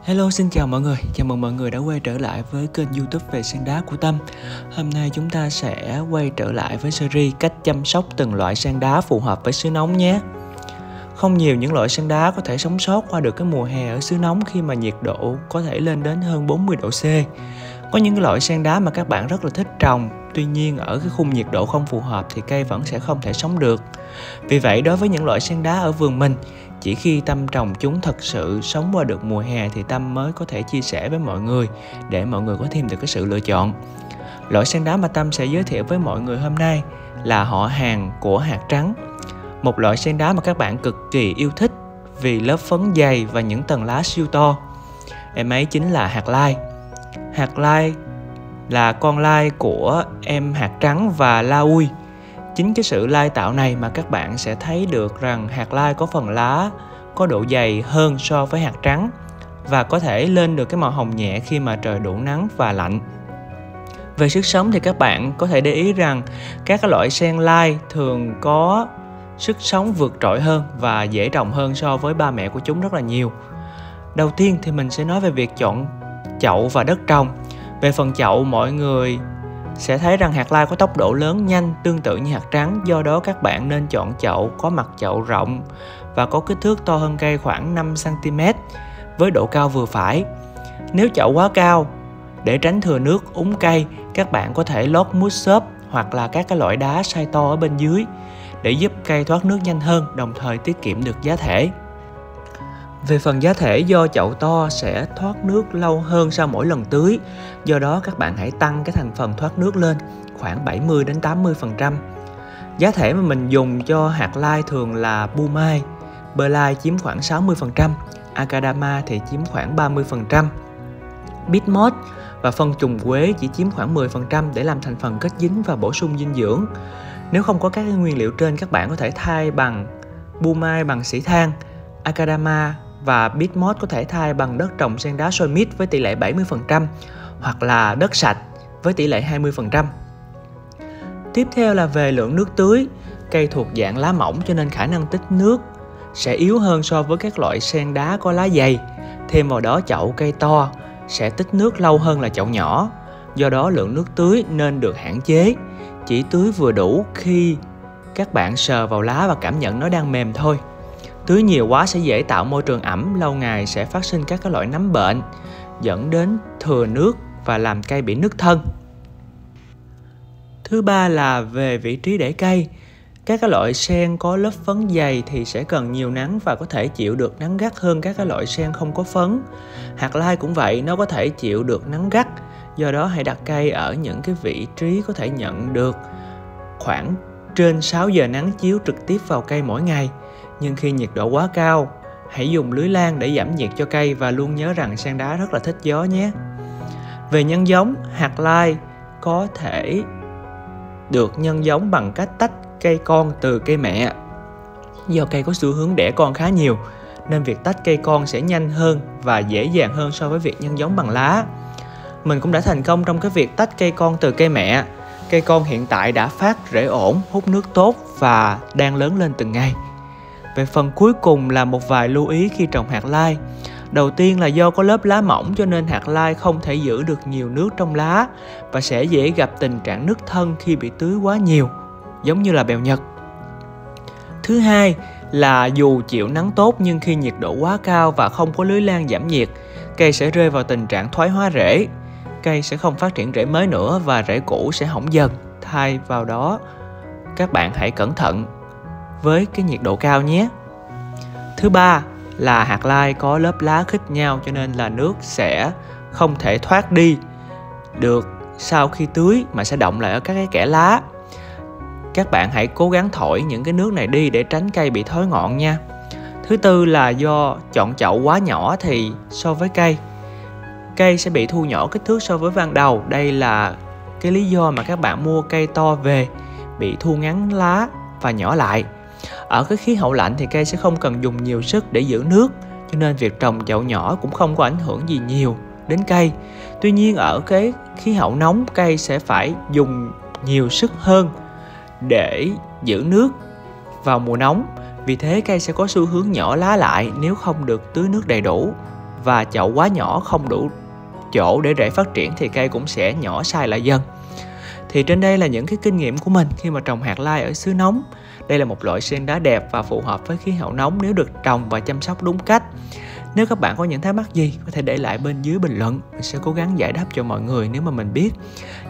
Hello, xin chào mọi người. Chào mừng mọi người đã quay trở lại với kênh YouTube về sen đá của Tâm. Hôm nay chúng ta sẽ quay trở lại với series cách chăm sóc từng loại sen đá phù hợp với xứ nóng nhé. Không nhiều những loại sen đá có thể sống sót qua được cái mùa hè ở xứ nóng khi mà nhiệt độ có thể lên đến hơn 40 độ C. Có những cái loại sen đá mà các bạn rất là thích trồng, tuy nhiên ở cái khung nhiệt độ không phù hợp thì cây vẫn sẽ không thể sống được. Vì vậy đối với những loại sen đá ở vườn mình, chỉ khi Tâm trồng chúng thật sự sống qua được mùa hè thì Tâm mới có thể chia sẻ với mọi người để mọi người có thêm được cái sự lựa chọn. Loại sen đá mà Tâm sẽ giới thiệu với mọi người hôm nay là họ hàng của hạt trắng. Một loại sen đá mà các bạn cực kỳ yêu thích vì lớp phấn dày và những tầng lá siêu to. Em ấy chính là hạt lai. Hạt lai là con lai của em hạt trắng và la ui. Chính cái sự lai tạo này mà các bạn sẽ thấy được rằng hạt lai có phần lá có độ dày hơn so với hạt trắng và có thể lên được cái màu hồng nhẹ khi mà trời đủ nắng và lạnh. Về sức sống thì các bạn có thể để ý rằng các cái loại sen lai thường có sức sống vượt trội hơn và dễ trồng hơn so với ba mẹ của chúng rất là nhiều. Đầu tiên thì mình sẽ nói về việc chọn chậu và đất trồng. Về phần chậu, mọi người sẽ thấy rằng hạt lai có tốc độ lớn nhanh tương tự như hạt trắng, do đó các bạn nên chọn chậu có mặt chậu rộng và có kích thước to hơn cây khoảng 5 cm với độ cao vừa phải. Nếu chậu quá cao, để tránh thừa nước úng cây, các bạn có thể lót mút xốp hoặc là các cái loại đá size to ở bên dưới để giúp cây thoát nước nhanh hơn, đồng thời tiết kiệm được giá thể. Về phần giá thể, do chậu to sẽ thoát nước lâu hơn sau mỗi lần tưới, do đó các bạn hãy tăng cái thành phần thoát nước lên khoảng 70-80%. Giá thể mà mình dùng cho hạt lai thường là bu mai, bơ lai chiếm khoảng 60%, Akadama thì chiếm khoảng 30%. Bít mót và phân trùng quế chỉ chiếm khoảng 10% để làm thành phần kết dính và bổ sung dinh dưỡng. Nếu không có các nguyên liệu trên, các bạn có thể thay bằng bu mai bằng sỉ than, Akadama và bít mót có thể thay bằng đất trồng sen đá soi mít với tỷ lệ 70% hoặc là đất sạch với tỷ lệ 20%. Tiếp theo là về lượng nước tưới. Cây thuộc dạng lá mỏng cho nên khả năng tích nước sẽ yếu hơn so với các loại sen đá có lá dày. Thêm vào đó, chậu cây to sẽ tích nước lâu hơn là chậu nhỏ. Do đó lượng nước tưới nên được hạn chế, chỉ tưới vừa đủ khi các bạn sờ vào lá và cảm nhận nó đang mềm thôi. Tưới nhiều quá sẽ dễ tạo môi trường ẩm, lâu ngày sẽ phát sinh các loại nấm bệnh, dẫn đến thừa nước và làm cây bị nứt thân. Thứ ba là về vị trí để cây. Các cái loại sen có lớp phấn dày thì sẽ cần nhiều nắng và có thể chịu được nắng gắt hơn các cái loại sen không có phấn. Hạt lai cũng vậy, nó có thể chịu được nắng gắt, do đó hãy đặt cây ở những cái vị trí có thể nhận được khoảng trên 6 giờ nắng chiếu trực tiếp vào cây mỗi ngày. Nhưng khi nhiệt độ quá cao, hãy dùng lưới lan để giảm nhiệt cho cây và luôn nhớ rằng sen đá rất là thích gió nhé. Về nhân giống, hạt lai có thể được nhân giống bằng cách tách cây con từ cây mẹ. Do cây có xu hướng đẻ con khá nhiều, nên việc tách cây con sẽ nhanh hơn và dễ dàng hơn so với việc nhân giống bằng lá. Mình cũng đã thành công trong cái việc tách cây con từ cây mẹ. Cây con hiện tại đã phát rễ ổn, hút nước tốt và đang lớn lên từng ngày. Về phần cuối cùng là một vài lưu ý khi trồng hạt lai. Đầu tiên là do có lớp lá mỏng cho nên hạt lai không thể giữ được nhiều nước trong lá và sẽ dễ gặp tình trạng nứt thân khi bị tưới quá nhiều, giống như là bèo Nhật. Thứ hai là dù chịu nắng tốt nhưng khi nhiệt độ quá cao và không có lưới lan giảm nhiệt, cây sẽ rơi vào tình trạng thoái hóa rễ. Cây sẽ không phát triển rễ mới nữa và rễ cũ sẽ hỏng dần. Thay vào đó, các bạn hãy cẩn thận với cái nhiệt độ cao nhé. Thứ ba là hạt lai có lớp lá khít nhau cho nên là nước sẽ không thể thoát đi được sau khi tưới mà sẽ đọng lại ở các cái kẽ lá. Các bạn hãy cố gắng thổi những cái nước này đi để tránh cây bị thối ngọn nha. Thứ tư là do chọn chậu quá nhỏ thì so với cây sẽ bị thu nhỏ kích thước so với ban đầu. Đây là cái lý do mà các bạn mua cây to về bị thu ngắn lá và nhỏ lại. Ở cái khí hậu lạnh thì cây sẽ không cần dùng nhiều sức để giữ nước, cho nên việc trồng chậu nhỏ cũng không có ảnh hưởng gì nhiều đến cây. Tuy nhiên ở cái khí hậu nóng, cây sẽ phải dùng nhiều sức hơn để giữ nước vào mùa nóng. Vì thế cây sẽ có xu hướng nhỏ lá lại nếu không được tưới nước đầy đủ. và chậu quá nhỏ không đủ chỗ để rễ phát triển thì cây cũng sẽ nhỏ sai lại dần. Thì trên đây là những cái kinh nghiệm của mình khi mà trồng hạt lai ở xứ nóng. Đây là một loại sen đá đẹp và phù hợp với khí hậu nóng nếu được trồng và chăm sóc đúng cách. Nếu các bạn có những thắc mắc gì có thể để lại bên dưới bình luận, mình sẽ cố gắng giải đáp cho mọi người nếu mà mình biết.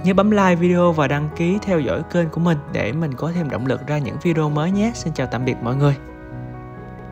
Nhớ bấm like video và đăng ký theo dõi kênh của mình để mình có thêm động lực ra những video mới nhé. Xin chào tạm biệt mọi người.